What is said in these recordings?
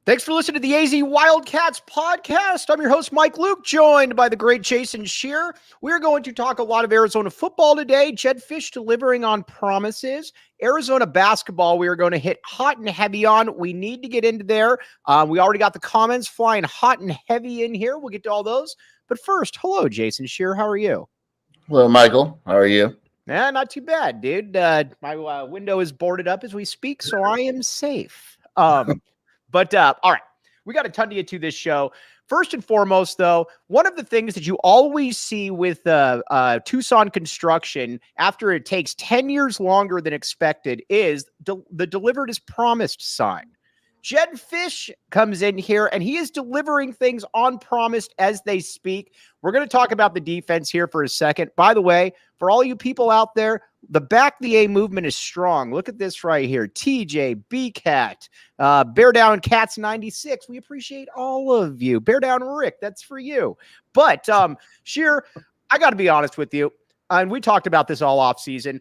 Thanks for listening to the AZ Wildcats podcast. I'm your host, Mike Luke, joined by the great Jason Scheer. We're going to talk a lot of Arizona football today. Jedd Fisch delivering on promises. Arizona basketball, we are going to hit hot and heavy on. We need to get into there. We already got the comments flying hot and heavy in here. We'll get to all those. But first, hello, Jason Scheer. How are you? Hello, Michael. How are you? Nah, not too bad, dude. My window is boarded up as we speak, so I am safe. But all right, we got a ton to get to this show. First and foremost, though, one of the things that you always see with Tucson construction after it takes 10 years longer than expected is the delivered as promised sign. Jedd Fisch comes in here, and he is delivering things on promise as they speak. We're going to talk about the defense here for a second. By the way, for all you people out there, the Back the A movement is strong. Look at this right here. TJ, B-Cat, Bear Down Cats 96. We appreciate all of you. Bear Down Rick, that's for you. But, Scheer, I got to be honest with you, and we talked about this all offseason.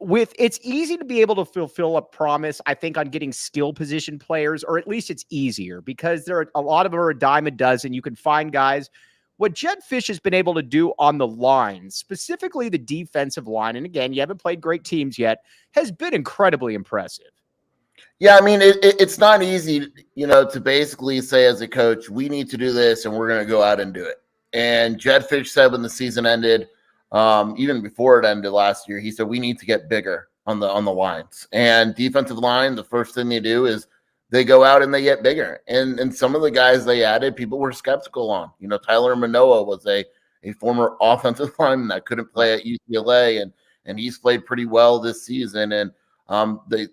It's easy to be able to fulfill a promise, I think, on getting skill position players, or at least it's easier because there are a lot of them are a dime a dozen. You can find guys. What Jedd Fisch has been able to do on the line, specifically the defensive line, and again, you haven't played great teams yet, has been incredibly impressive. Yeah, I mean, it's not easy, to basically say as a coach, we need to do this and we're going to go out and do it. And Jedd Fisch said when the season ended, even before it ended last year, he said, we need to get bigger on the lines. And defensive line, the first thing they do is they go out and they get bigger. And some of the guys they added, people were skeptical on. Tyler Manoa was a former offensive lineman that couldn't play at UCLA, and he's played pretty well this season. And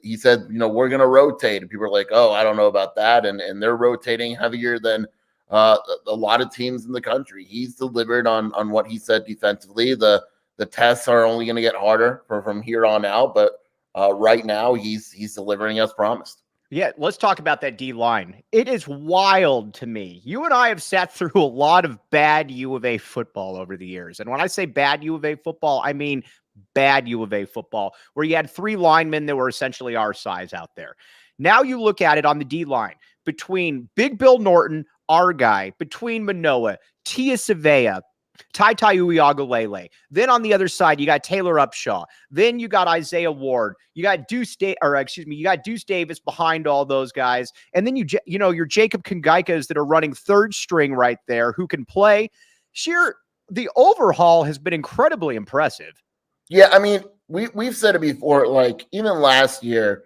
he said, we're going to rotate. And people are like, oh, I don't know about that. And they're rotating heavier than a lot of teams in the country. He's delivered on what he said defensively. The tests are only going to get harder from here on out, but right now he's delivering as promised. Yeah, let's talk about that D-line. It is wild to me. You and I have sat through a lot of bad U of A football over the years. And when I say bad U of A football, I mean bad U of A football, where you had three linemen that were essentially our size out there. Now you look at it on the D-line between Big Bill Norton, our guy, between Manoa, Tia Savea, Tetairoa. Then on the other side, you got Taylor Upshaw. Then you got Isaiah Ward. You got Deuce Davis behind all those guys. And then your Jacob Kangaikas that are running third string right there who can play. Scheer, the overhaul has been incredibly impressive. Yeah, I mean, we've said it before, like even last year,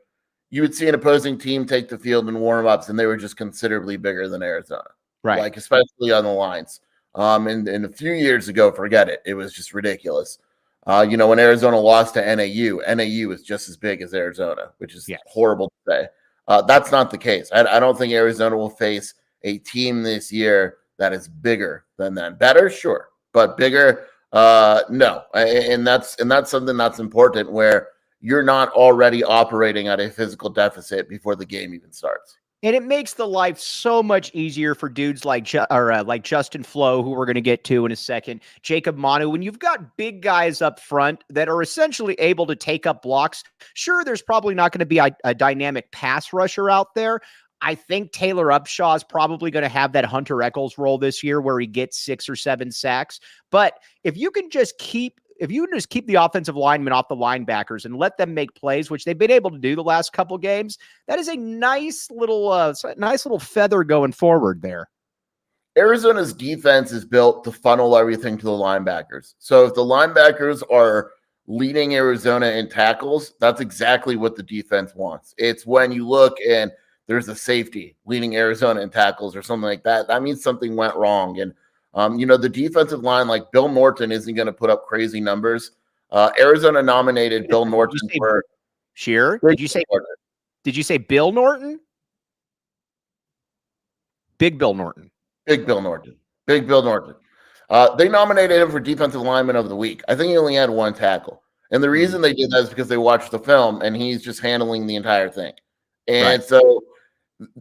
you would see an opposing team take the field in warm-ups, and they were just considerably bigger than Arizona. Right. Like, especially on the lines. And a few years ago, forget it. It was just ridiculous. When Arizona lost to NAU is just as big as Arizona, which is horrible to say. That's not the case. I don't think Arizona will face a team this year that is bigger than them. Better, sure, but bigger, no. And that's something that's important where you're not already operating at a physical deficit before the game even starts. And it makes the life so much easier for dudes like Justin Flo, who we're going to get to in a second, Jacob Manu. When you've got big guys up front that are essentially able to take up blocks, sure, there's probably not going to be a dynamic pass rusher out there. I think Taylor Upshaw is probably going to have that Hunter Echols role this year where he gets 6 or 7 sacks. But if you can just keep the offensive linemen off the linebackers and let them make plays, which they've been able to do the last couple games, that is a nice little feather going forward there. Arizona's defense is built to funnel everything to the linebackers. So if the linebackers are leading Arizona in tackles, that's exactly what the defense wants. It's when you look and there's a safety leading Arizona in tackles or something like that, that means something went wrong. And the defensive line, like Bill Norton, isn't going to put up crazy numbers. Arizona nominated Bill Norton for Scheer. Did you say Bill Norton? Big Bill Norton. Big Bill Norton. Big Bill Norton. They nominated him for defensive lineman of the week. I think he only had 1 tackle. And the reason they did that is because they watched the film and he's just handling the entire thing. And so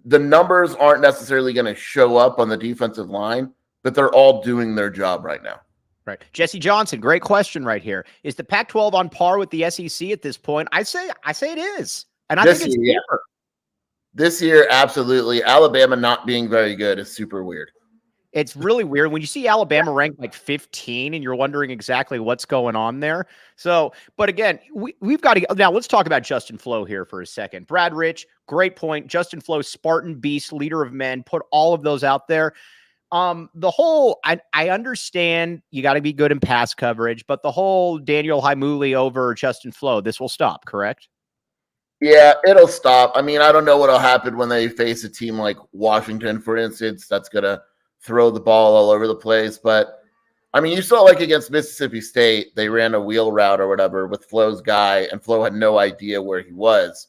the numbers aren't necessarily going to show up on the defensive line, but they're all doing their job right now. Right. Jesse Johnson, great question right here. Is the Pac-12 on par with the SEC at this point? I say it is. And I think it's deeper. This year, absolutely. Alabama not being very good is super weird. It's really weird when you see Alabama ranked like 15 and you're wondering exactly what's going on there. So, but again, we've got to now let's talk about Justin Flo here for a second. Brad Rich, great point. Justin Flo, Spartan beast, leader of men, put all of those out there. The whole, I understand you got to be good in pass coverage, but the whole Daniel Haimuli over Justin Flo, this will stop, correct? Yeah, it'll stop. I mean, I don't know what'll happen when they face a team like Washington, for instance, that's going to throw the ball all over the place. But, I mean, you saw like against Mississippi State, they ran a wheel route or whatever with Flo's guy, and Flo had no idea where he was.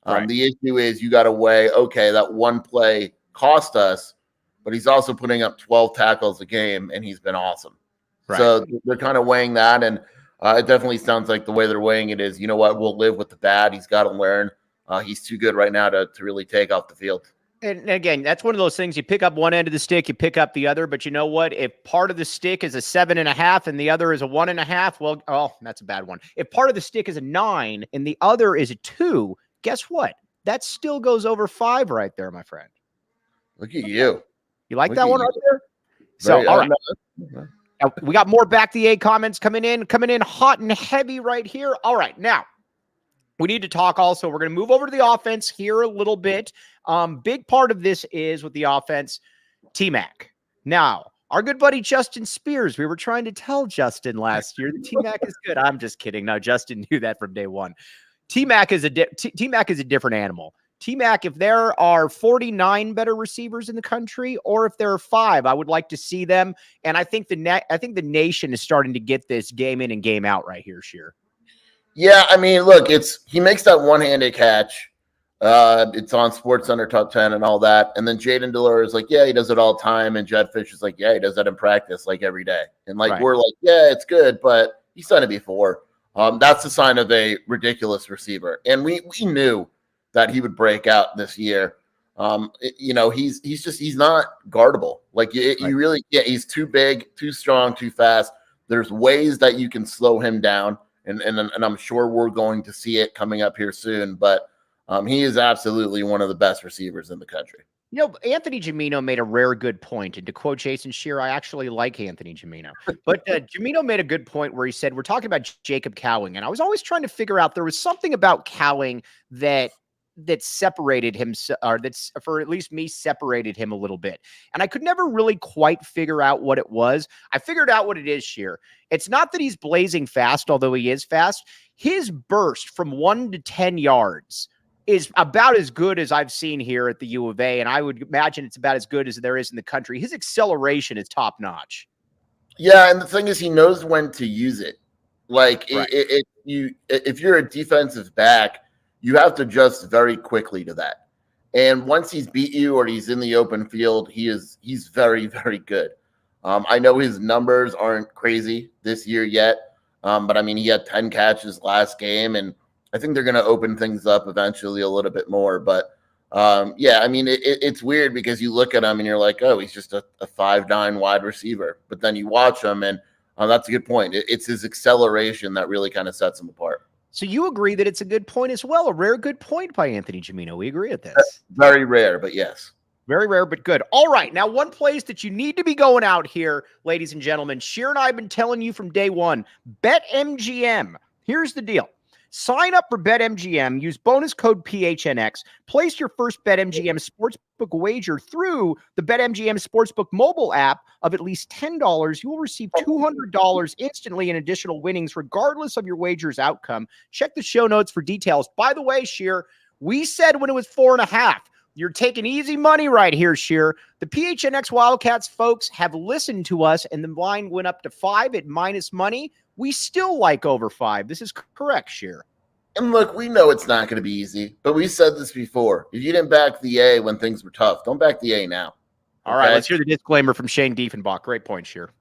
Right. The issue is you got to weigh, okay, that one play cost us, but he's also putting up 12 tackles a game, and he's been awesome. Right. So they're kind of weighing that, and it definitely sounds like the way they're weighing it is, you know what, we'll live with the bad. He's got to learn. He's too good right now to really take off the field. And again, that's one of those things. You pick up one end of the stick, you pick up the other. But you know what? If part of the stick is a 7.5 and the other is a 1.5, well, oh, that's a bad one. If part of the stick is a 9 and the other is a 2, guess what? That still goes over 5 right there, my friend. Look at you. You like that one right there? So, all right. Now, we got more back the A comments coming in hot and heavy right here. All right. Now, we need to talk also. We're going to move over to the offense here a little bit. Big part of this is with the offense, T-Mac. Now, our good buddy Justin Spears, we were trying to tell Justin last year that T-Mac is good. I'm just kidding. No, Justin knew that from day one. T-Mac is a different animal. T-Mac, if there are 49 better receivers in the country, or if there are 5, I would like to see them. And I think the nation is starting to get this game in and game out right here, Scheer. Yeah, I mean, look, he makes that one-handed catch. It's on Sports Under Top 10 and all that. And then Jaden Delore is like, yeah, he does it all the time. And Jedd Fisch is like, yeah, he does that in practice like every day. And like We're like, yeah, it's good, but he's done it before. That's the sign of a ridiculous receiver. And we knew that he would break out this year. You know, he's not guardable. Like you really, yeah, he's too big, too strong, too fast. There's ways that you can slow him down. And I'm sure we're going to see it coming up here soon, but he is absolutely one of the best receivers in the country. You know, Anthony Gimino made a rare good point. And to quote Jason Scheer, I actually like Anthony Gimino. But Gimino made a good point where he said, we're talking about Jacob Cowing. And I was always trying to figure out, there was something about Cowing that separated him, or that's, for at least me, separated him a little bit. And I could never really quite figure out what it was. I figured out what it is, Scheer. It's not that he's blazing fast, although he is fast. His burst from 1 to 10 yards is about as good as I've seen here at the U of A. And I would imagine it's about as good as there is in the country. His acceleration is top notch. Yeah. And the thing is, he knows when to use it. Like if you're a defensive back, you have to adjust very quickly to that. And once he's beat you or he's in the open field, he's very, very good. I know his numbers aren't crazy this year yet, but I mean, he had 10 catches last game, and I think they're going to open things up eventually a little bit more. But yeah, I mean, it's weird because you look at him and you're like, oh, he's just a 5'9" wide receiver. But then you watch him, and that's a good point. It's his acceleration that really kind of sets him apart. So you agree that it's a good point as well, a rare good point by Anthony Gimino. We agree with this. That's very rare, but yes. Very rare, but good. All right. Now, one place that you need to be going out here, ladies and gentlemen, Scheer and I have been telling you from day one, BetMGM. Here's the deal. Sign up for BetMGM, use bonus code PHNX, place your first BetMGM Sportsbook wager through the BetMGM Sportsbook mobile app of at least $10. You will receive $200 instantly in additional winnings, regardless of your wager's outcome. Check the show notes for details. By the way, Scheer, we said when it was 4.5, you're taking easy money right here, Scheer. The PHNX Wildcats folks have listened to us, and the line went up to 5 at minus money. We still like over 5. This is correct, Scheer. And look, we know it's not going to be easy, but we said this before. If you didn't back the A when things were tough, don't back the A now. All right, let's hear the disclaimer from Shane Diefenbach. Great point, Scheer.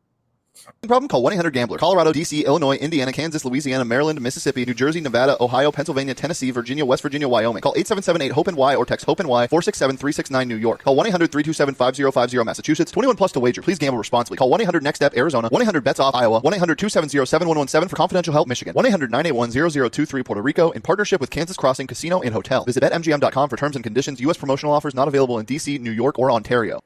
Problem? Call 1-800-GAMBLER. Colorado, D.C., Illinois, Indiana, Kansas, Louisiana, Maryland, Mississippi, New Jersey, Nevada, Ohio, Pennsylvania, Tennessee, Virginia, West Virginia, Wyoming. Call 877-8-HOPENY or text HOPENY 467-369 New York. Call 1-800-327-5050 Massachusetts. 21 plus to wager. Please gamble responsibly. Call 1-800-NEXT-STEP Arizona. 1-800-BETS-OFF Iowa. 1-800-270-7117 for confidential help Michigan. 1-800-981-0023 Puerto Rico in partnership with Kansas Crossing Casino and Hotel. Visit BetMGM.com for terms and conditions. U.S. promotional offers not available in D.C., New York, or Ontario.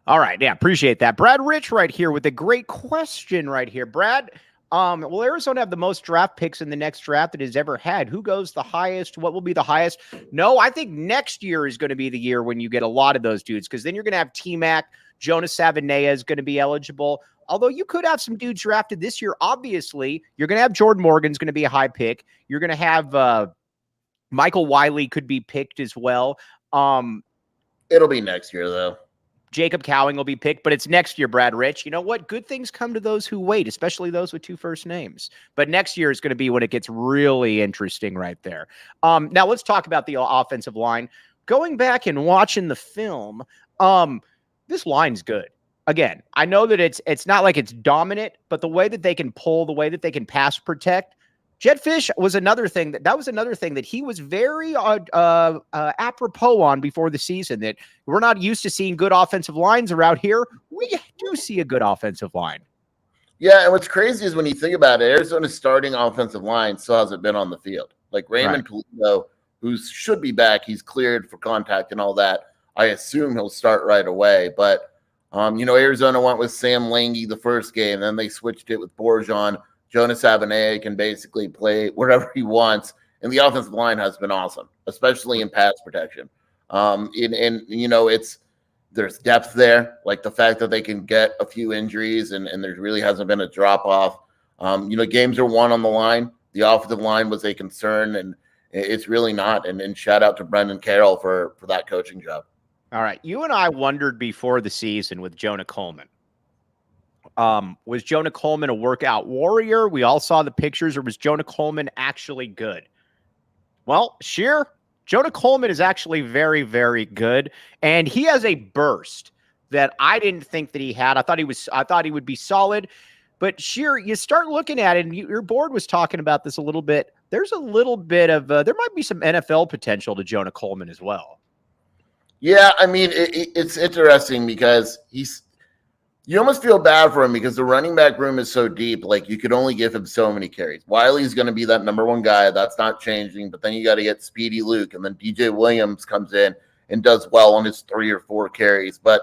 All right. Yeah, appreciate that. Brad Rich right here with a great question right here. Brad, will Arizona have the most draft picks in the next draft it has ever had? Who goes the highest? What will be the highest? No, I think next year is going to be the year when you get a lot of those dudes, because then you're going to have T-Mac. Jonas Savaiinaea is going to be eligible. Although you could have some dudes drafted this year. Obviously, you're going to have Jordan Morgan's going to be a high pick. You're going to have Michael Wiley could be picked as well. It'll be next year, though. Jacob Cowing will be picked, but it's next year, Brad Rich. You know what? Good things come to those who wait, especially those with two first names. But next year is going to be when it gets really interesting right there. Now let's talk about the offensive line. Going back and watching the film, this line's good. Again, I know that it's not like it's dominant, but the way that they can pull, the way that they can pass protect, Jedd Fisch was another thing that he was very apropos on before the season, that we're not used to seeing good offensive lines around here. We do see a good offensive line. Yeah, and what's crazy is when you think about it, Arizona's starting offensive line still hasn't been on the field. Like Raymond Pulido, who should be back, he's cleared for contact and all that. I assume he'll start right away. But, Arizona went with Sam Lange the first game, then they switched it with Borjan. Jonas Savaiinaea can basically play wherever he wants, and the offensive line has been awesome, especially in pass protection. There's depth there, like the fact that they can get a few injuries, and there really hasn't been a drop off. Games are won on the line. The offensive line was a concern, and it's really not. And shout out to Brendan Carroll for that coaching job. All right, you and I wondered before the season with Jonah Coleman. Was Jonah Coleman a workout warrior? We all saw the pictures, or was Jonah Coleman actually good? Well, Scheer, Jonah Coleman is actually very, very good, and he has a burst that I didn't think that he had. I thought he would be solid, but Scheer, you start looking at it, and your board was talking about this a little bit. There's a little bit of there might be some NFL potential to Jonah Coleman as well. Yeah, I mean, it's interesting because you almost feel bad for him because the running back room is so deep. Like, you could only give him so many carries. Wiley's going to be that number one guy. That's not changing. But then you got to get Speedy Luke. And then DJ Williams comes in and does well on his 3 or 4 carries. But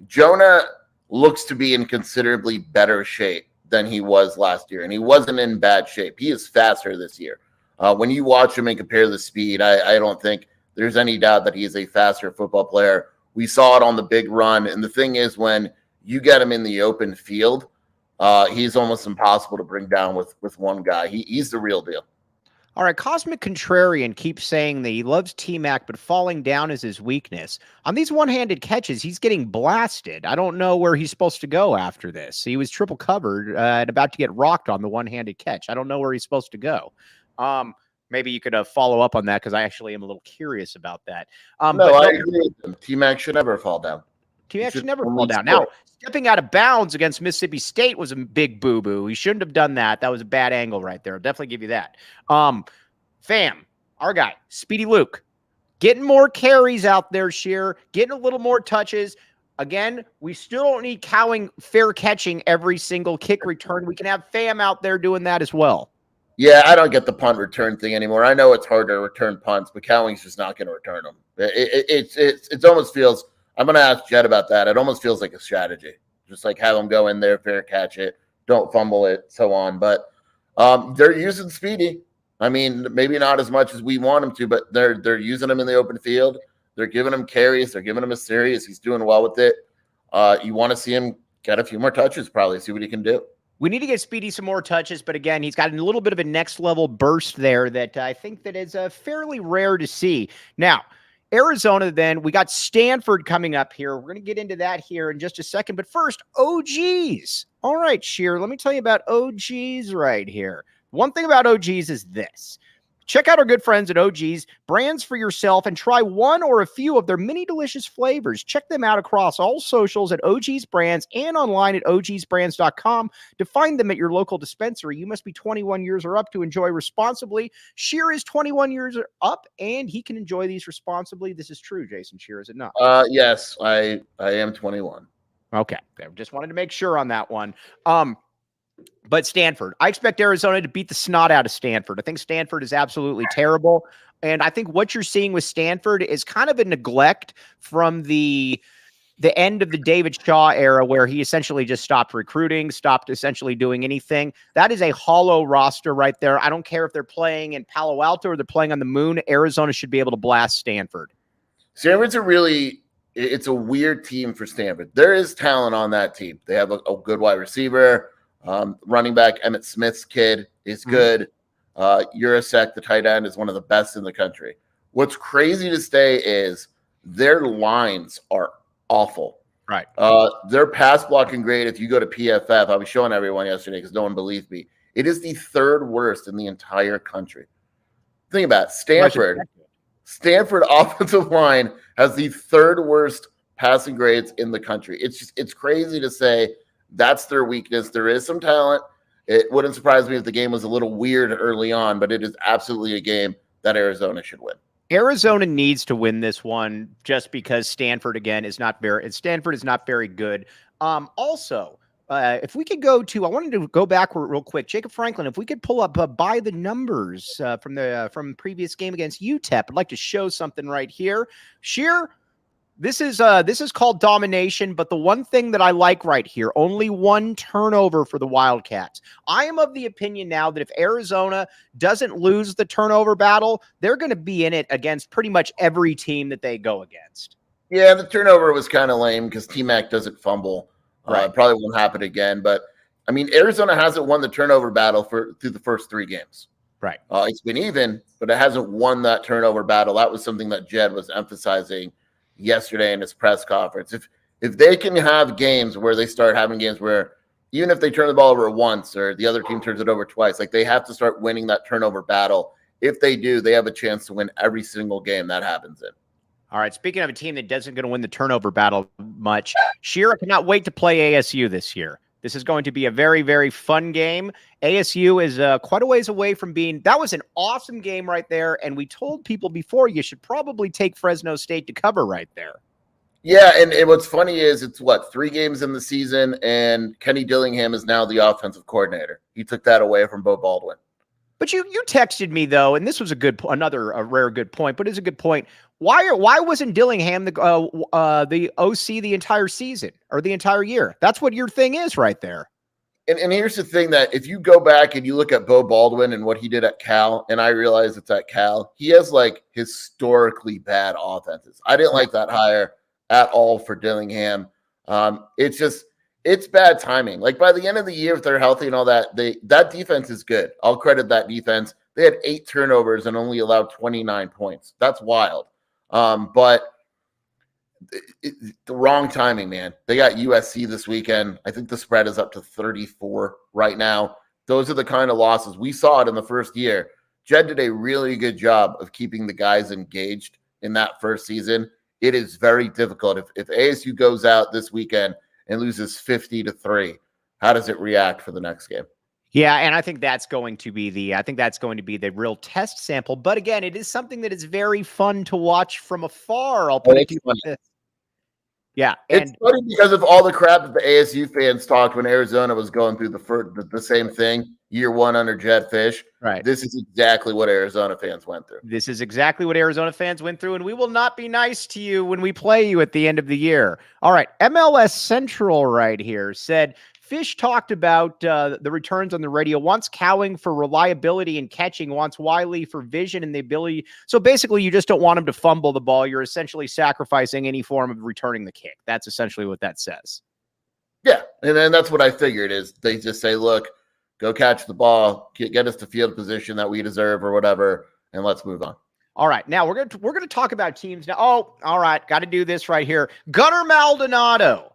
Jonah looks to be in considerably better shape than he was last year. And he wasn't in bad shape. He is faster this year. When you watch him and compare the speed, I don't think there's any doubt that he is a faster football player. We saw it on the big run. And the thing is, when you get him in the open field, he's almost impossible to bring down with one guy. He's the real deal. All right, Cosmic Contrarian keeps saying that he loves T-Mac, but falling down is his weakness. On these one-handed catches, he's getting blasted. I don't know where he's supposed to go after this. He was triple covered and about to get rocked on the one-handed catch. I don't know where he's supposed to go. Maybe you could follow up on that, because I actually am a little curious about that. I agree with him. T-Mac should never fall down. T-Mac should never fall down. Now, stepping out of bounds against Mississippi State was a big boo-boo. He shouldn't have done that. That was a bad angle right there. I'll definitely give you that. Fam, our guy, Speedy Luke, getting more carries out there, Scheer, getting a little more touches. Again, we still don't need Cowing fair catching every single kick return. We can have Fam out there doing that as well. Yeah, I don't get the punt return thing anymore. I know it's hard to return punts, but Cowing's just not going to return them. It almost feels – I'm going to ask Jedd about that. It almost feels like a strategy. Just like have him go in there, fair catch it, don't fumble it, so on. But they're using Speedy. I mean, maybe not as much as we want him to, but they're using him in the open field. They're giving him carries. They're giving him a series. He's doing well with it. You want to see him get a few more touches, probably, see what he can do. We need to get Speedy some more touches, but again, he's got a little bit of a next-level burst there that I think that is fairly rare to see. Now, Arizona, then, we got Stanford coming up here. We're going to get into that here in just a second. But first, OGs. All right, Scheer, let me tell you about OGs right here. One thing about OGs is this. Check out our good friends at OG's Brands for yourself and try one or a few of their many delicious flavors. Check them out across all socials at OG's Brands and online at ogsbrands.com to find them at your local dispensary. You must be 21 years or up to enjoy responsibly. Scheer is 21 years or up, and he can enjoy these responsibly. This is true, Jason Scheer, is it not? Yes, I am 21. Okay. Just wanted to make sure on that one. But Stanford, I expect Arizona to beat the snot out of Stanford. I think Stanford is absolutely terrible. And I think what you're seeing with Stanford is kind of a neglect from the end of the David Shaw era, where he essentially just stopped recruiting, stopped essentially doing anything. That is a hollow roster right there. I don't care if they're playing in Palo Alto or they're playing on the moon. Arizona should be able to blast Stanford. Stanford's it's a weird team for Stanford. There is talent on that team. They have a good wide receiver. Running back Emmitt Smith's kid is good. Urasek, the tight end, is one of the best in the country. What's crazy to say is their lines are awful. Right. Their pass blocking grade, if you go to PFF, I was showing everyone yesterday because no one believed me. It is the third worst in the entire country. Think about it. Stanford offensive line has the third worst passing grades in the country. It's crazy to say that's their weakness. There is some talent. It wouldn't surprise me if the game was a little weird early on, but it is absolutely a game that Arizona should win. Arizona needs to win this one just because Stanford, again, is not very good. Also, if we could go to, I wanted to go backward real quick. Jacob Franklin, if we could pull up by the numbers from previous game against UTEP, I'd like to show something right here. Scheer, this is called domination, but the one thing that I like right here, only one turnover for the Wildcats. I am of the opinion now that if Arizona doesn't lose the turnover battle, they're going to be in it against pretty much every team that they go against. Yeah, the turnover was kind of lame because T-Mac doesn't fumble. Right. It probably won't happen again. But, I mean, Arizona hasn't won the turnover battle through the first 3 games. Right. It's been even, but it hasn't won that turnover battle. That was something that Jedd was emphasizing yesterday in his press conference. If they can have games where they start having games where even if they turn the ball over once or the other team turns it over twice, like they have to start winning that turnover battle. If they do, they have a chance to win every single game that happens in. All right. Speaking of a team that doesn't going to win the turnover battle much, Scheer cannot wait to play ASU this year. This is going to be a very, very fun game. ASU is quite a ways away from being. That was an awesome game right there. And we told people before you should probably take Fresno State to cover right there. Yeah. And what's funny is it's 3 games in the season, and Kenny Dillingham is now the offensive coordinator. He took that away from Bo Baldwin. But you texted me though, and this was a rare good point, but it's a good point. Why wasn't Dillingham the OC the entire season or the entire year? That's what your thing is right there. And here's the thing, that if you go back and you look at Bo Baldwin and what he did at Cal, and I realize it's at Cal, he has like historically bad offenses. I didn't like that hire at all for Dillingham. It's bad timing. Like by the end of the year, if they're healthy and all that, that defense is good. I'll credit that defense. They had 8 turnovers and only allowed 29 points. That's wild. But the wrong timing, man. They got USC this weekend. I think the spread is up to 34 right now. Those are the kind of losses. We saw it in the first year. Jedd did a really good job of keeping the guys engaged in that first season. It is very difficult. If ASU goes out this weekend and loses 50-3, how does it react for the next game? Yeah, and I think that's going to be the real test sample. But again, it is something that is very fun to watch from afar. I'll put it to you like this. Yeah, it's funny because of all the crap that the ASU fans talked when Arizona was going through the same thing year 1 under Jedd Fisch. Right. This is exactly what Arizona fans went through. This is exactly what Arizona fans went through, and we will not be nice to you when we play you at the end of the year. All right, MLS Central right here said Fisch talked about the returns on the radio, wants Cowing for reliability and catching, wants Wiley for vision and the ability. So basically, you just don't want him to fumble the ball. You're essentially sacrificing any form of returning the kick. That's essentially what that says. Yeah, and then that's what I figured is they just say, look, go catch the ball, get us to field position that we deserve or whatever, and let's move on. All right, now we're gonna talk about teams now. Oh, all right, got to do this right here. Gunnar Maldanado.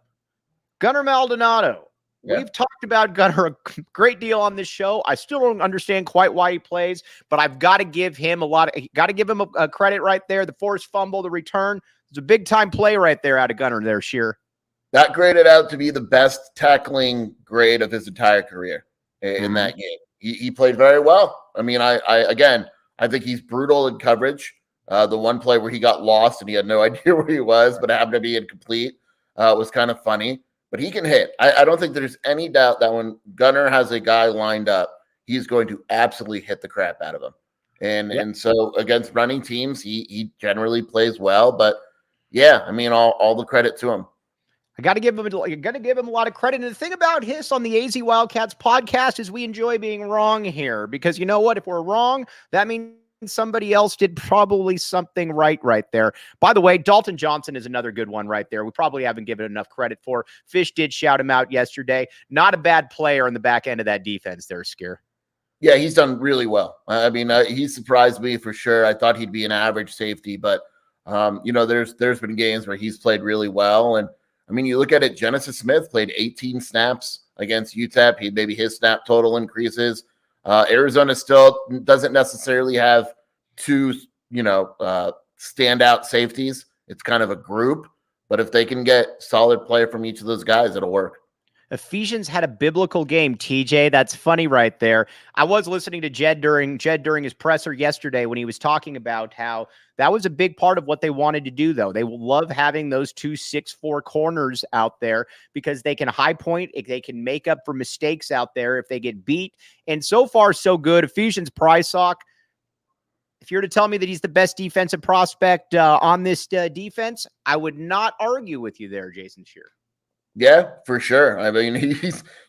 Yeah. We've talked about Gunner a great deal on this show. I still don't understand quite why he plays, but I've got to give him a credit right there. The forced fumble, the return. It's a big time play right there out of Gunner there, Scheer. That graded out to be the best tackling grade of his entire career in that game. He played very well. I mean, I think he's brutal in coverage. The one play where he got lost and he had no idea where he was, but happened to be incomplete was kind of funny. But he can hit. I don't think there's any doubt that when Gunner has a guy lined up, he's going to absolutely hit the crap out of him. And so against running teams, he generally plays well. But yeah, I mean, all the credit to him. I got to give him a lot of credit. And the thing about Hiss on the AZ Wildcats podcast is we enjoy being wrong here, because you know what? If we're wrong, that means somebody else did probably something right there. By the way, Dalton Johnson is another good one right there. We probably haven't given enough credit for. Fisch did shout him out yesterday. Not a bad player on the back end of that defense there, Scheer. Yeah, he's done really well. I mean, he surprised me for sure. I thought he'd be an average safety, but there's been games where he's played really well. And I mean, you look at it, Genesis Smith played 18 snaps against UTEP. Maybe his snap total increases. Arizona still doesn't necessarily have two, standout safeties. It's kind of a group, but if they can get solid play from each of those guys, it'll work. Ephesians had a biblical game, TJ. That's funny right there. I was listening to Jedd during his presser yesterday when he was talking about how that was a big part of what they wanted to do, though. They will love having those 2 6'4" corners out there because they can high point, they can make up for mistakes out there if they get beat. And so far, so good. Ephesians Prysock, if you're to tell me that he's the best defensive prospect on this defense, I would not argue with you there, Jason Scheer. Yeah, for sure. I mean,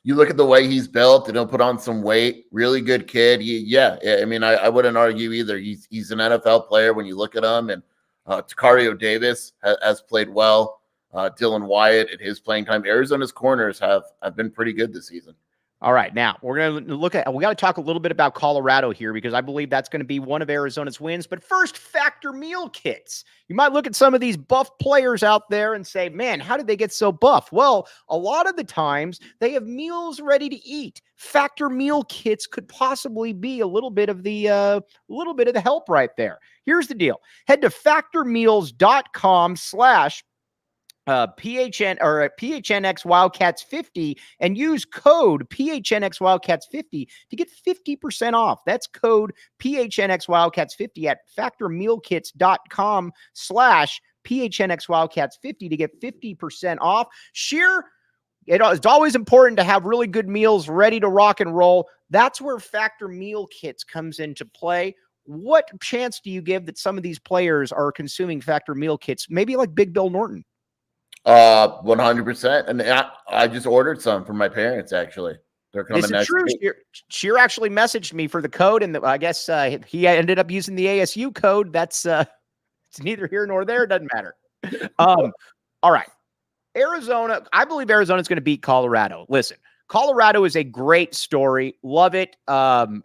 you look at the way he's built, and he'll put on some weight. Really good kid. I mean, I wouldn't argue either. He's an NFL player when you look at him. And Tetairoa Davis has played well. Dylan Wyatt at his playing time. Arizona's corners have been pretty good this season. All right, now we're going to we got to talk a little bit about Colorado here, because I believe that's going to be one of Arizona's wins. But first, Factor meal kits. You might look at some of these buff players out there and say, man, how did they get so buff? Well, a lot of the times they have meals ready to eat. Factor meal kits could possibly be a little bit of the help right there. Here's the deal. Head to factormeals.com/ PHNX Wildcats 50 and use code PHNX Wildcats 50 to get 50% off. That's code PHNX Wildcats 50 at factormealkits.com/ PHNX Wildcats 50 to get 50% off. Scheer, it's always important to have really good meals ready to rock and roll. That's where Factor Meal Kits comes into play. What chance do you give that some of these players are consuming Factor Meal Kits, maybe like Big Bill Norton? 100%. And I just ordered some for my parents, actually. They're coming next week. Scheer actually messaged me for the code, and I guess he ended up using the ASU code. That's it's neither here nor there. It doesn't matter. All right. Arizona, I believe Arizona's going to beat Colorado. Listen, Colorado is a great story. Love it. And,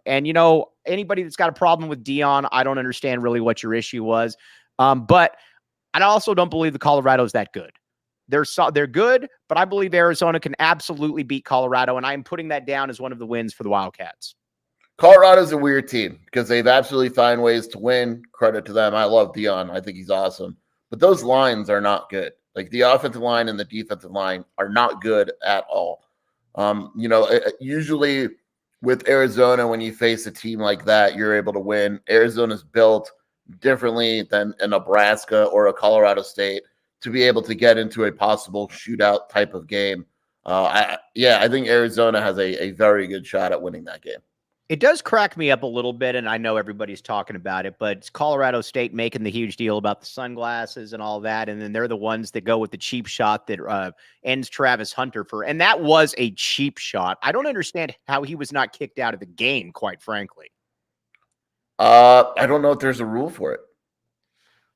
anybody that's got a problem with Deion, I don't understand really what your issue was. But I also don't believe the Colorado's that good. They're good, but I believe Arizona can absolutely beat Colorado, and I'm putting that down as one of the wins for the Wildcats. Colorado's a weird team because they've absolutely found ways to win. Credit to them. I love Deion. I think he's awesome. But those lines are not good. Like the offensive line and the defensive line are not good at all. Usually with Arizona, when you face a team like that, you're able to win. Arizona's built differently than a Nebraska or a Colorado State to be able to get into a possible shootout type of game. I think Arizona has a very good shot at winning that game. It does crack me up a little bit, and I know everybody's talking about it, but it's Colorado State making the huge deal about the sunglasses and all that, and then they're the ones that go with the cheap shot that ends Travis Hunter and that was a cheap shot. I don't understand how he was not kicked out of the game, quite frankly. I don't know if there's a rule for it.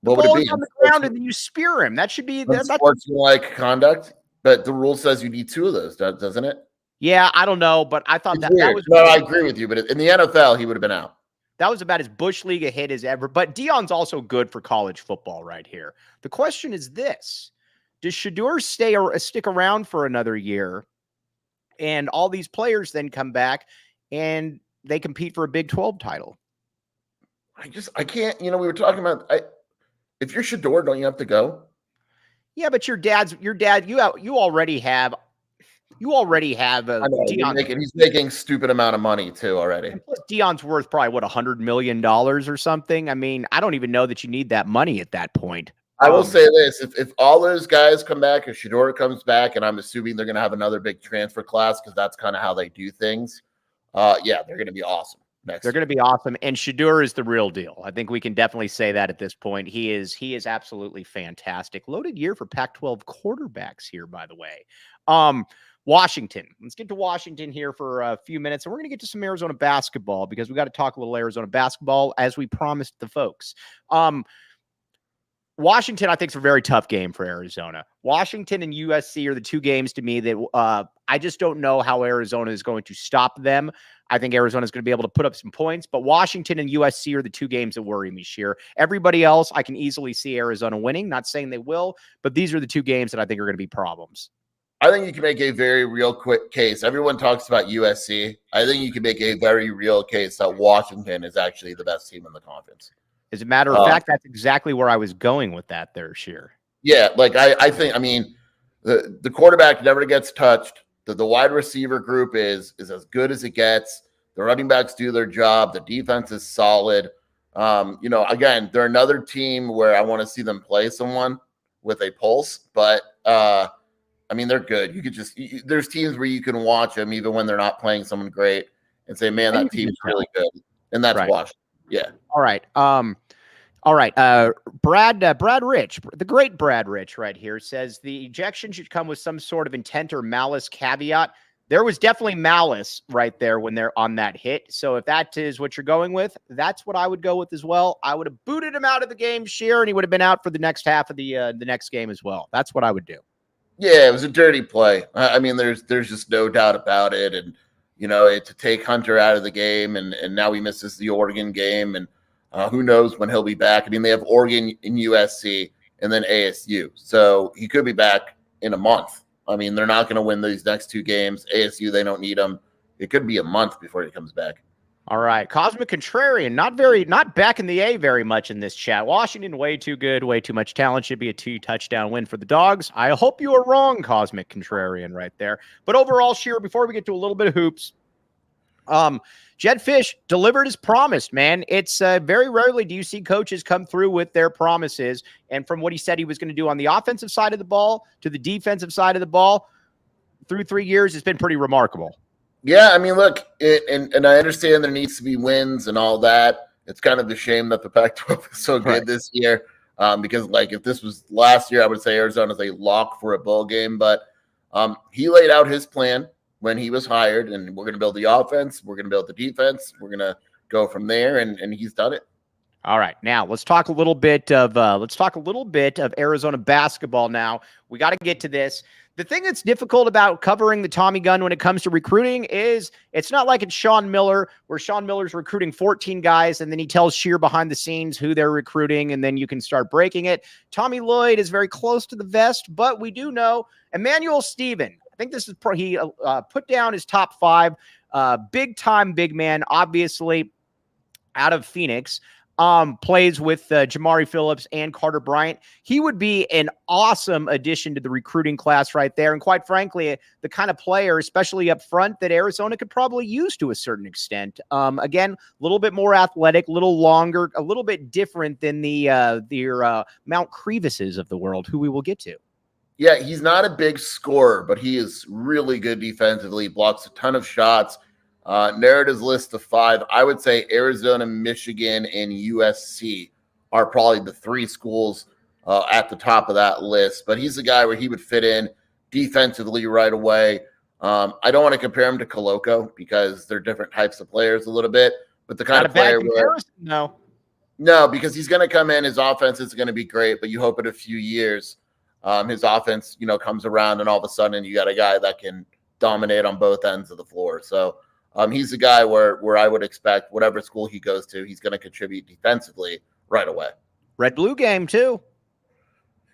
What would it be? On the ground and then you spear him. That should be that's sportsmanlike conduct, but the rule says you need 2 of those, doesn't it? Yeah, I don't know, but I thought that was. No, I agree with you, but in the NFL, he would have been out. That was about as Bush League a hit as ever. But Deion's also good for college football right here. The question is this: does Shedeur stick around for another year? and all these players then come back and they compete for a Big 12 title. I can't, we were talking about, if you're Scheer, don't you have to go? Yeah, but your dad, you already have a Deion. He's making stupid amount of money too already. Deion's worth probably what, $100 million or something. I mean, I don't even know that you need that money at that point. I will say this: if all those guys come back, if Scheer comes back, and I'm assuming they're going to have another big transfer class because that's kind of how they do things. Yeah, they're going to be awesome. They're going to be awesome, and Scheer is the real deal. I think we can definitely say that at this point. He is absolutely fantastic. Loaded year for Pac-12 quarterbacks here, by the way. Washington. Let's get to Washington here for a few minutes, and we're going to get to some Arizona basketball because we got to talk a little Arizona basketball as we promised the folks. Washington, I think, is a very tough game for Arizona. Washington and USC are the two games to me that I just don't know how Arizona is going to stop them. I think Arizona is going to be able to put up some points, but Washington and USC are the two games that worry me, Scheer. Everybody else, I can easily see Arizona winning. Not saying they will, but these are the two games that I think are going to be problems. I think you can make a very real quick case. Everyone talks about USC. I think you can make a very real case that Washington is actually the best team in the conference. As a matter of fact, that's exactly where I was going with that there, Scheer. Yeah, like I think, the quarterback never gets touched. The wide receiver group is as good as it gets. The running backs do their job. The defense is solid. Again, they're another team where I want to see them play someone with a pulse, but they're good. You could there's teams where you can watch them even when they're not playing someone great and say, man, that team's really good. And that's Washington. Yeah. All right. Brad Rich, the great Brad Rich right here says the ejection should come with some sort of intent or malice caveat. There was definitely malice right there when they're on that hit. So if that is what you're going with, that's what I would go with as well. I would have booted him out of the game, Scheer, and he would have been out for the next half of the next game as well. That's what I would do. Yeah, it was a dirty play. There's just no doubt about it. And, to take Hunter out of the game and now he misses the Oregon game. And who knows when he'll be back. They have Oregon and USC and then ASU. So he could be back in a month. They're not going to win these next two games. ASU, they don't need him. It could be a month before he comes back. All right. Cosmic Contrarian, not back in the A very much in this chat. Washington, way too good, way too much talent. Should be a 2-touchdown win for the Dogs. I hope you are wrong, Cosmic Contrarian, right there. But overall, Scheer, before we get to a little bit of hoops, Jedd Fisch delivered as promised, man. It's very rarely do you see coaches come through with their promises. And from what he said he was going to do on the offensive side of the ball to the defensive side of the ball through 3 years, it's been pretty remarkable. Yeah, look, and I understand there needs to be wins and all that. It's kind of a shame that the Pac-12 is so good this year because, if this was last year, I would say Arizona's a lock for a bowl game. But he laid out his plan when he was hired, and we're going to build the offense, we're going to build the defense, we're going to go from there, and he's done it. All right, now let's talk a little bit of Arizona basketball. Now we got to get to this. The thing that's difficult about covering the Tommy gun when it comes to recruiting is it's not like it's Sean Miller, where Sean Miller's recruiting 14 guys and then he tells Scheer behind the scenes who they're recruiting and then you can start breaking it. Tommy Lloyd is very close to the vest, but we do know Emmanuel Stephen. I think this is he put down his top 5, big time, big man, obviously out of Phoenix. Plays with Jamari Phillips and Carter Bryant. He would be an awesome addition to the recruiting class right there. And quite frankly, the kind of player, especially up front, that Arizona could probably use to a certain extent. Again, a little bit more athletic, a little longer, a little bit different than the Mount Crevises of the world, who we will get to. Yeah, he's not a big scorer, but he is really good defensively, blocks a ton of shots. Narrowed his list to 5. I would say Arizona, Michigan, and USC are probably the 3 schools at the top of that list. But he's the guy where he would fit in defensively right away. I don't want to compare him to Koloko because they're different types of players a little bit. But the kind of player where no, because he's going to come in, his offense is going to be great, but you hope in a few years his offense, comes around and all of a sudden you got a guy that can dominate on both ends of the floor. So he's a guy where I would expect whatever school he goes to, he's going to contribute defensively right away. Red-blue game too.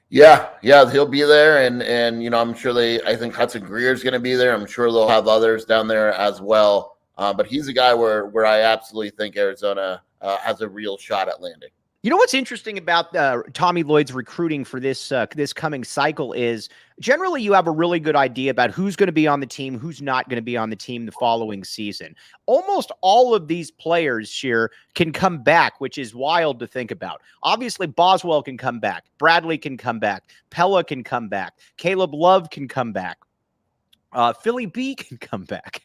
Yeah, he'll be there, and I'm sure I think Hudson Greer is going to be there. I'm sure they'll have others down there as well. But he's a guy where I absolutely think Arizona has a real shot at landing. You know what's interesting about Tommy Lloyd's recruiting for this coming cycle is generally you have a really good idea about who's going to be on the team, who's not going to be on the team the following season. Almost all of these players, Scheer, can come back, which is wild to think about. Obviously, Boswell can come back. Bradley can come back. Pella can come back. Caleb Love can come back. Philly B can come back.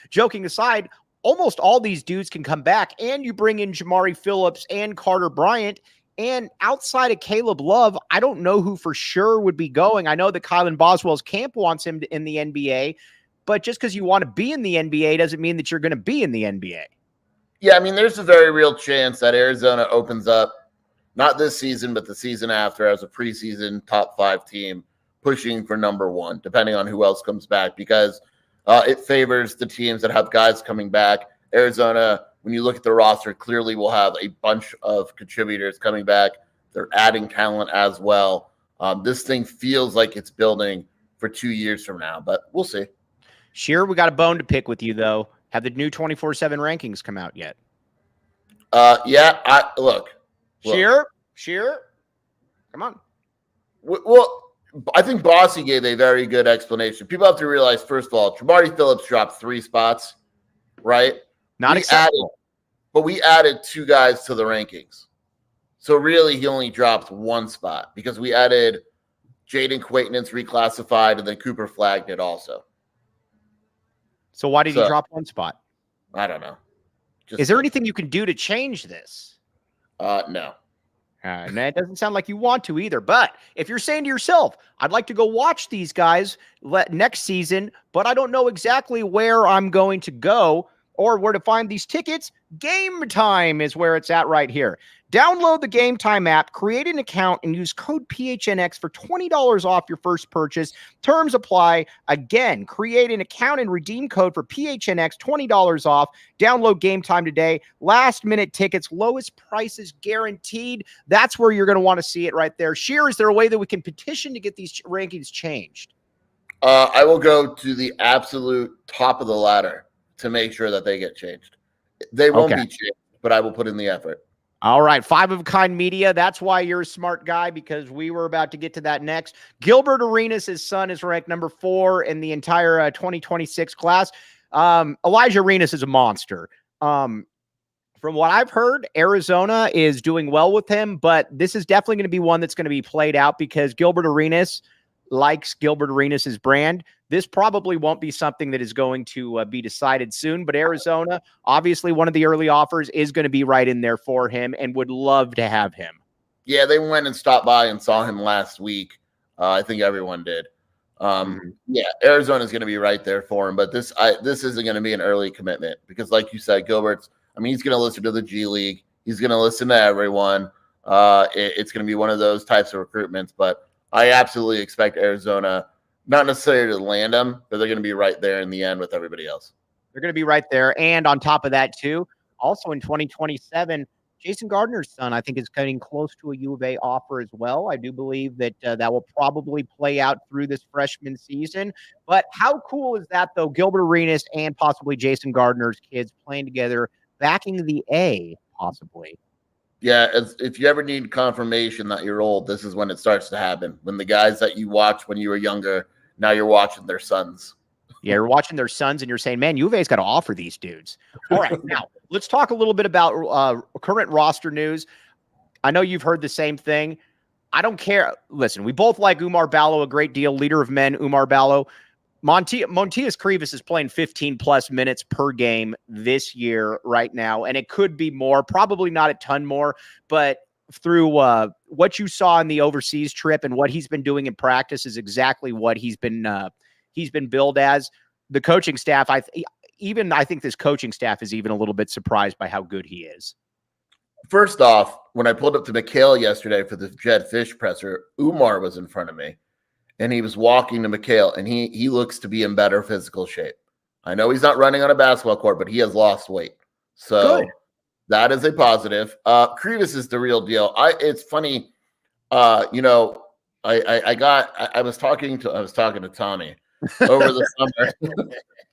Joking aside, almost all these dudes can come back, and you bring in Jamari Phillips and Carter Bryant. And outside of Caleb Love, I don't know who for sure would be going. I know that Kylan Boswell's camp wants him in the NBA, but just because you want to be in the NBA doesn't mean that you're going to be in the NBA. Yeah, I mean, there's a very real chance that Arizona opens up, not this season, but the season after, as a preseason top 5 team, pushing for number 1, depending on who else comes back, because it favors the teams that have guys coming back. Arizona, when you look at the roster, clearly will have a bunch of contributors coming back. They're adding talent as well. This thing feels like it's building for 2 years from now, but we'll see. Scheer, we got a bone to pick with you, though. Have the new 24/7 rankings come out yet? Yeah, look. Scheer, come on. Well, I think Bossy gave a very good explanation. People have to realize, first of all, Jamari Phillips dropped 3 spots, right? Not acceptable. But we added 2 guys to the rankings. So really, he only dropped 1 spot because we added Jaden Quaitnance reclassified, and then Cooper flagged it also. So why did he drop 1 spot? I don't know. Is there anything you can do to change this? No. And that doesn't sound like you want to either. But if you're saying to yourself, I'd like to go watch these guys next season, but I don't know exactly where I'm going to go or where to find these tickets, Game Time is where it's at right here. Download the Game Time app, create an account, and use code PHNX for $20 off your first purchase. Terms apply. Again, create an account and redeem code for PHNX, $20 off. Download Game Time today. Last-minute tickets, lowest prices guaranteed. That's where you're going to want to see it right there. Scheer, is there a way that we can petition to get these rankings changed? I will go to the absolute top of the ladder to make sure that they get changed. They won't be changed, but I will put in the effort. All right, 5 of a Kind Media. That's why you're a smart guy, because we were about to get to that next. Gilbert Arenas' son is ranked number 4 in the entire 2026 class. Elijah Arenas is a monster. From what I've heard, Arizona is doing well with him, but this is definitely going to be one that's going to be played out because Gilbert Arenas likes Gilbert Arenas' brand. This probably won't be something that is going to be decided soon, but Arizona, obviously one of the early offers, is going to be right in there for him and would love to have him. Yeah, they went and stopped by and saw him last week. I think everyone did. Yeah, Arizona's going to be right there for him, but this isn't going to be an early commitment because, like you said, Gilbert's, he's going to listen to the G League. He's going to listen to everyone. It's going to be one of those types of recruitments, but I absolutely expect Arizona not necessarily to land them, but they're going to be right there in the end with everybody else. They're going to be right there. And on top of that, too, also in 2027, Jason Gardner's son, I think, is getting close to a U of A offer as well. I do believe that that will probably play out through this freshman season. But how cool is that, though? Gilbert Arenas and possibly Jason Gardner's kids playing together, backing the A, possibly. Yeah, if you ever need confirmation that you're old, this is when it starts to happen. When the guys that you watched when you were younger, now you're watching their sons. Yeah, you're watching their sons and you're saying, man, U of A's got to offer these dudes. All right, now let's talk a little bit about current roster news. I know you've heard the same thing. I don't care. Listen, we both like Umar Ballo a great deal, leader of men, Umar Ballo. Montias Krivas is playing 15-plus minutes per game this year right now, and it could be more, probably not a ton more, but through what you saw in the overseas trip and what he's been doing in practice is exactly what he's been billed as. The coaching staff, I think this coaching staff is even a little bit surprised by how good he is. First off, when I pulled up to McHale yesterday for the Jedd Fisch presser, Umar was in front of me, and he was walking to McHale, and he looks to be in better physical shape. I know he's not running on a basketball court, but he has lost weight. So good. That is a positive. Krivas is the real deal. It's funny, I was talking to Tommy over the summer,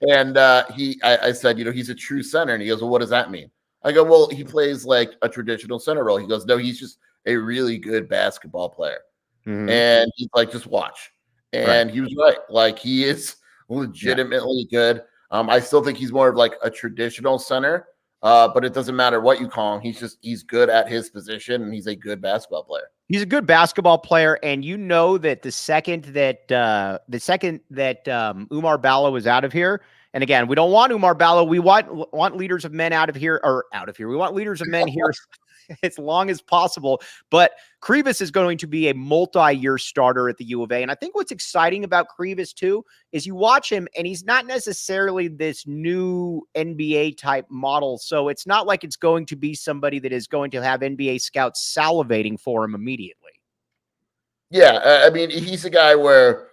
and I said, he's a true center, and he goes, well, what does that mean? I go, well, he plays like a traditional center role. He goes, no, he's just a really good basketball player, and he's like, just watch, and he was right. Like, he is legitimately good. I still think he's more of like a traditional center, but it doesn't matter what you call him. He's good at his position, and he's a good basketball player. He's a good basketball player, and that the second that Umar Ballo was out of here, and again, we don't want Umar Ballo. We want leaders of men out of here. We want leaders of men here as long as possible. But Krivas is going to be a multi-year starter at the U of A. And I think what's exciting about Krivas too is you watch him and he's not necessarily this new NBA type model. So it's not like it's going to be somebody that is going to have NBA scouts salivating for him immediately. Yeah. I mean, he's a guy where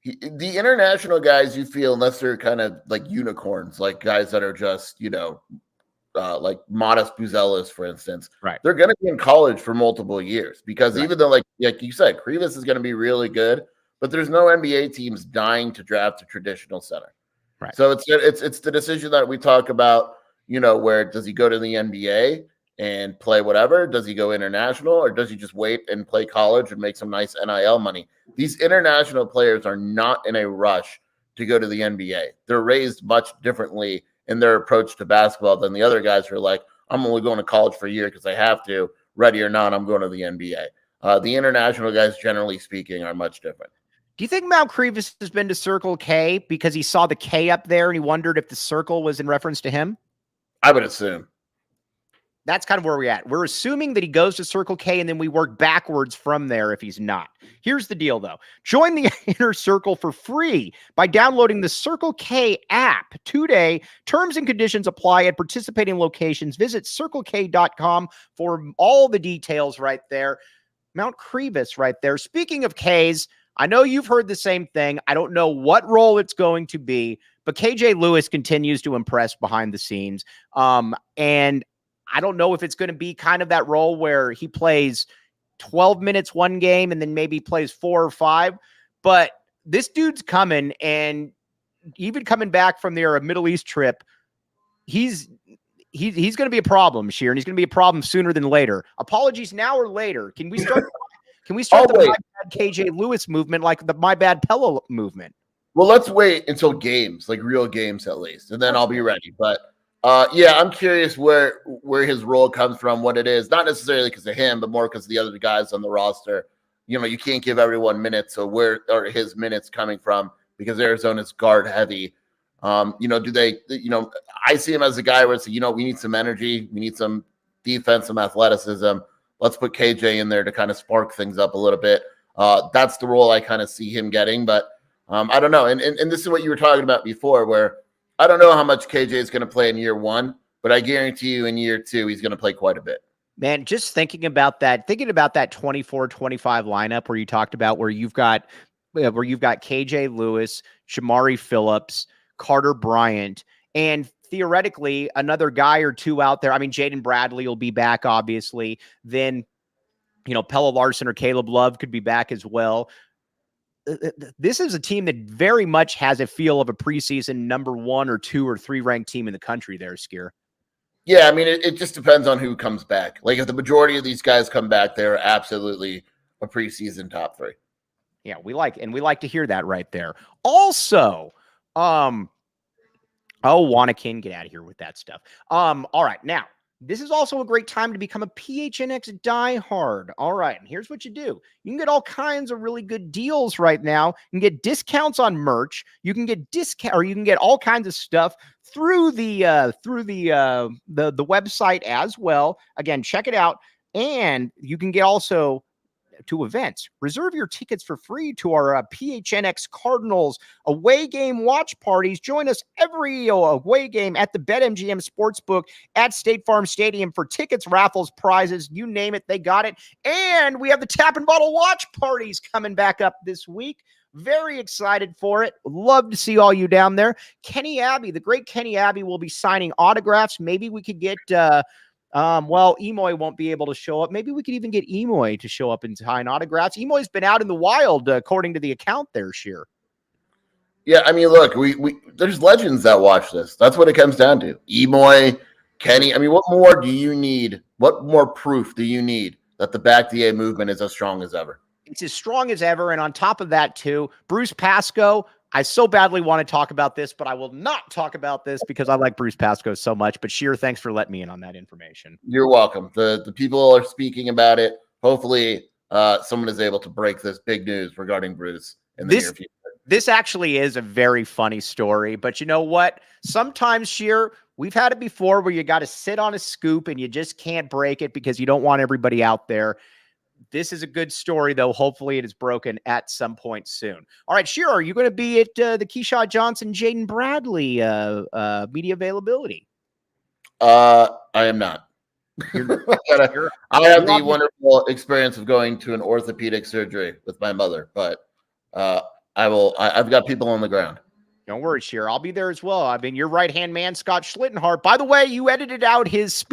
the international guys, you feel, unless they're kind of like unicorns, like guys that are just, like Modest Buzelis, for instance, right? They're going to be in college for multiple years because even though, like you said, Krivas is going to be really good, but there's no NBA teams dying to draft a traditional center, right? So it's the decision that we talk about, where does he go to the NBA and play whatever? Does he go international, or does he just wait and play college and make some nice NIL money? These international players are not in a rush to go to the NBA. They're raised much differently in their approach to basketball than the other guys who are like, I'm only going to college for a year because I have to, ready or not, I'm going to the NBA. The international guys, generally speaking, are much different. Do you think Mount Krivas has been to Circle K because he saw the K up there and he wondered if the circle was in reference to him? I would assume. That's kind of where we're at. We're assuming that he goes to Circle K, and then we work backwards from there if he's not. Here's the deal, though. Join the Inner Circle for free by downloading the Circle K app today. Terms and conditions apply at participating locations. Visit CircleK.com for all the details right there. Mount Krivas right there. Speaking of Ks, I know you've heard the same thing. I don't know what role it's going to be, but KJ Lewis continues to impress behind the scenes. And I don't know if it's going to be kind of that role where he plays 12 minutes one game and then maybe plays 4 or 5. But this dude's coming, and even coming back from their Middle East trip, he's going to be a problem, Scheer, and he's going to be a problem sooner than later. Apologies now or later. Can we start? Can we start the My Bad KJ Lewis movement like the My Bad Pella movement? Well, let's wait until games, like real games at least, and then I'll be ready. But I'm curious where his role comes from, what it is, not necessarily because of him, but more because of the other guys on the roster. You can't give everyone minutes, so where are his minutes coming from? Because Arizona's guard heavy. Do they, I see him as a guy where it's, we need some energy, we need some defense, some athleticism. Let's put KJ in there to kind of spark things up a little bit. That's the role I kind of see him getting, but I don't know. And this is what you were talking about before, where I don't know how much KJ is going to play in year 1, but I guarantee you in year 2, he's going to play quite a bit. Man, just thinking about that 24-25 lineup where you talked about where you've got KJ Lewis, Shamari Phillips, Carter Bryant, and theoretically another guy or two out there. I mean, Jaden Bradley will be back, obviously. Then, Pella Larson or Caleb Love could be back as well. This is a team that very much has a feel of a preseason number 1 or 2 or 3 ranked team in the country there, Scheer. Yeah, I mean, it just depends on who comes back. Like, if the majority of these guys come back, they're absolutely a preseason top 3. Yeah, we like to hear that right there. Also, Wanakin, get out of here with that stuff. All right, now, this is also a great time to become a PHNX diehard. All right, and here's what you do. You can get all kinds of really good deals right now. You can get discounts on merch. You can get you can get all kinds of stuff through the website as well. Again, check it out. And you can get also to events. Reserve your tickets for free to our PHNX Cardinals away game watch parties. Join us every away game at the BetMGM Sportsbook at State Farm Stadium for tickets, raffles, prizes, you name it, they got it. And we have the Tap and Bottle watch parties coming back up this week. Very excited for it. Love to see all you down there. Kenny Abbey, the great Kenny Abbey, will be signing autographs. Maybe we could get Well, Emoy won't be able to show up. Maybe we could even get Emoy to show up and sign autographs. Emoy's been out in the wild, according to the account there, Scheer. Yeah, I mean, look, we there's legends that watch this. That's what it comes down to. Emoy, Kenny. I mean, what more do you need? What more proof do you need that the back DA movement is as strong as ever? It's as strong as ever. And on top of that, too, Bruce Pascoe. I so badly want to talk about this, but I will not talk about this because I like Bruce Pascoe so much. But Scheer, thanks for letting me in on that information. You're welcome. The people are speaking about it. Hopefully, someone is able to break this big news regarding Bruce in the near future. This actually is a very funny story, but you know what? Sometimes, Scheer, we've had it before where you got to sit on a scoop and you just can't break it because you don't want everybody out there. This is a good story, though. Hopefully it is broken at some point soon. All right, Scheer, are you going to be at the Keyshawn Johnson, Jaden Bradley media availability? I am not. I have the wonderful experience of going to an orthopedic surgery with my mother, but I've got people on the ground. Don't worry, Scheer. I'll be there as well. I mean, your right-hand man, Scott Schlittenhart. By the way, you edited out his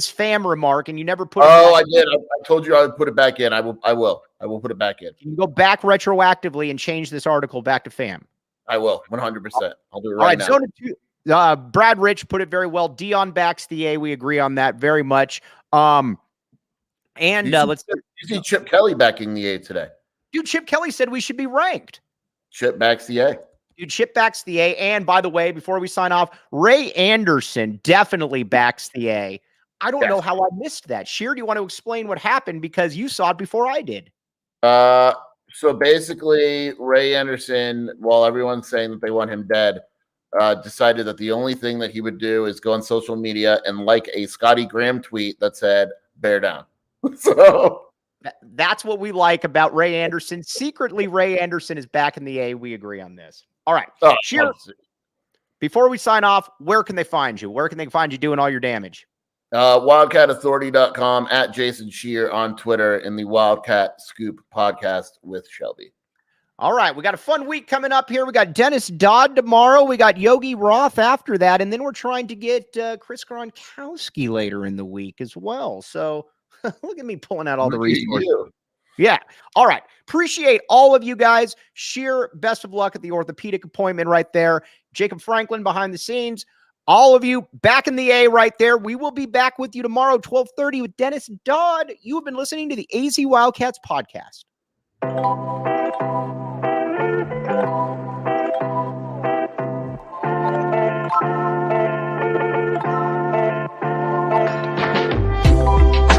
fam remark, and you never put it back I did. I told you I would put it back in. I will put it back in. Can you go back retroactively and change this article back to fam? I will, 100%. I'll do it right now. Zone 2, Brad Rich put it very well. Deion backs the A. We agree on that very much. Let's see Chip Kelly backing the A today. Dude, Chip Kelly said we should be ranked. Chip backs the A. Dude, Chip backs the A. And by the way, before we sign off, Ray Anderson definitely backs the A. I don't know how I missed that. Scheer, do you want to explain what happened? Because you saw it before I did. So basically, Ray Anderson, while everyone's saying that they want him dead, decided that the only thing that he would do is go on social media and like a Scotty Graham tweet that said, bear down. So that's what we like about Ray Anderson. Secretly, Ray Anderson is back in the A. We agree on this. All right. Scheer, before we sign off, where can they find you? Where can they find you doing all your damage? WildcatAuthority.com, at Jason Scheer on Twitter, in the Wildcat Scoop podcast with Shelby. All right. We got a fun week coming up here. We got Dennis Dodd tomorrow. We got Yogi Roth after that. And then we're trying to get Chris Gronkowski later in the week as well. So look at me pulling out all the resources. Yeah. All right. Appreciate all of you guys. Scheer, best of luck at the orthopedic appointment right there. Jacob Franklin behind the scenes. All of you back in the A right there. We will be back with you tomorrow, 12:30 with Dennis Dodd. You have been listening to the AZ Wildcats podcast.